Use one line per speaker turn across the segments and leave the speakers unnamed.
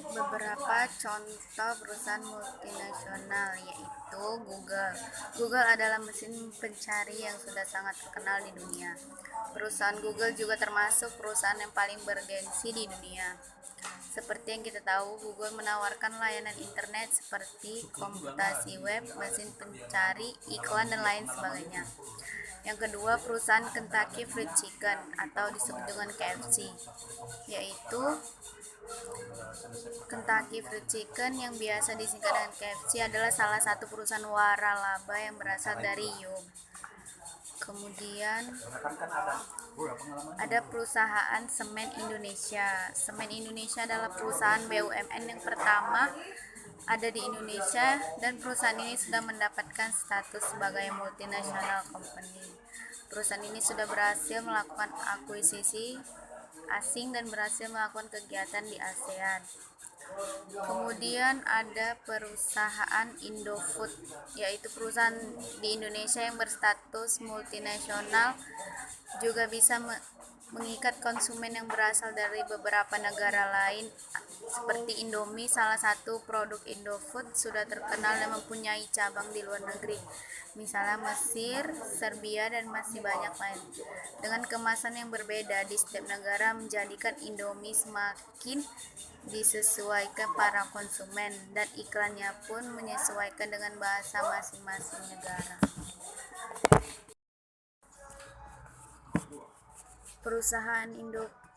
Beberapa contoh perusahaan multinasional yaitu Google. Google adalah mesin pencari yang sudah sangat terkenal di dunia. Perusahaan Google juga termasuk perusahaan yang paling bergengsi di dunia. Seperti yang kita tahu, Google menawarkan layanan internet seperti komputasi web, mesin pencari, iklan, dan lain sebagainya. Yang kedua, perusahaan Kentucky Fried Chicken atau disebut dengan KFC, yaitu Kentucky Fried Chicken yang biasa disingkat dengan KFC adalah salah satu perusahaan waralaba yang berasal dari Yum. Kemudian ada perusahaan Semen Indonesia. Semen Indonesia adalah perusahaan BUMN yang pertama ada di Indonesia, dan perusahaan ini sudah mendapatkan status sebagai multinational company. Perusahaan ini sudah berhasil melakukan akuisisi asing dan berhasil melakukan kegiatan di ASEAN. Kemudian ada perusahaan Indofood, yaitu perusahaan di Indonesia yang berstatus multinasional, juga bisa mengikat konsumen yang berasal dari beberapa negara lain seperti Indomie. Salah satu produk Indofood sudah terkenal dan mempunyai cabang di luar negeri, misalnya Mesir, Serbia, dan masih banyak lain. Dengan kemasan yang berbeda di setiap negara menjadikan Indomie semakin disesuaikan para konsumen, dan iklannya pun menyesuaikan dengan bahasa masing-masing negara. Perusahaan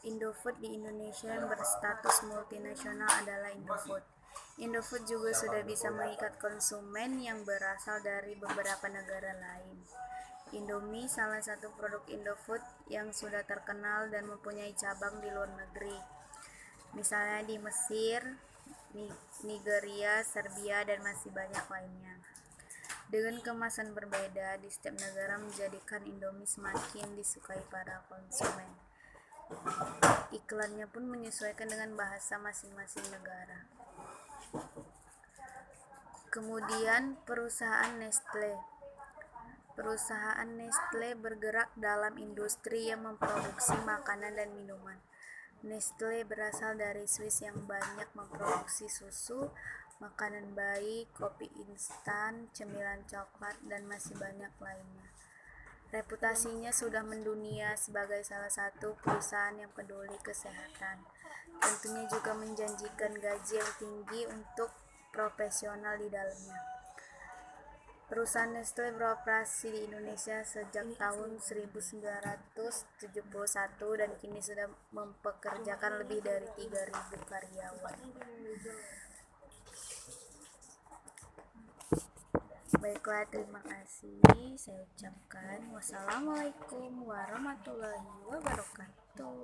Indofood di Indonesia yang berstatus multinasional adalah Indofood. Indofood juga sudah bisa mengikat konsumen yang berasal dari beberapa negara lain. Indomie salah satu produk Indofood yang sudah terkenal dan mempunyai cabang di luar negeri, misalnya di Mesir, Nigeria, Serbia, dan masih banyak lainnya. Dengan kemasan berbeda di setiap negara menjadikan Indomie semakin disukai para konsumen. Iklannya pun menyesuaikan dengan bahasa masing-masing negara. Kemudian perusahaan Nestle. Perusahaan Nestle bergerak dalam industri yang memproduksi makanan dan minuman. Nestle berasal dari Swiss yang banyak memproduksi susu, makanan bayi, kopi instan, cemilan coklat, dan masih banyak lainnya. Reputasinya sudah mendunia sebagai salah satu perusahaan yang peduli kesehatan. Tentunya juga menjanjikan gaji yang tinggi untuk profesional di dalamnya. Perusahaan Nestle beroperasi di Indonesia sejak tahun 1971 dan kini sudah mempekerjakan lebih dari 3.000 karyawan. Baiklah, terima kasih. Saya ucapkan wassalamualaikum warahmatullahi wabarakatuh.